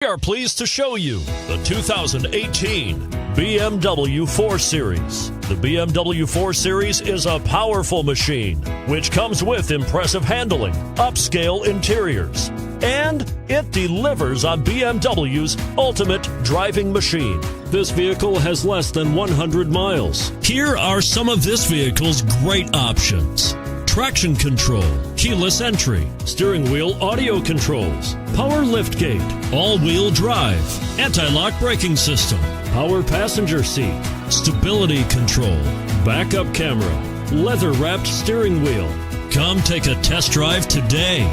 We are pleased to show you the 2018 BMW 4 Series. The BMW 4 Series is a powerful machine, which comes with impressive handling, upscale interiors, and it delivers on BMW's ultimate driving machine. This vehicle has less than 100 miles. Here are some of this vehicle's great options: traction control, keyless entry, steering wheel audio controls, power liftgate, all-wheel drive, anti-lock braking system, power passenger seat, stability control, backup camera, leather-wrapped steering wheel. Come take a test drive today.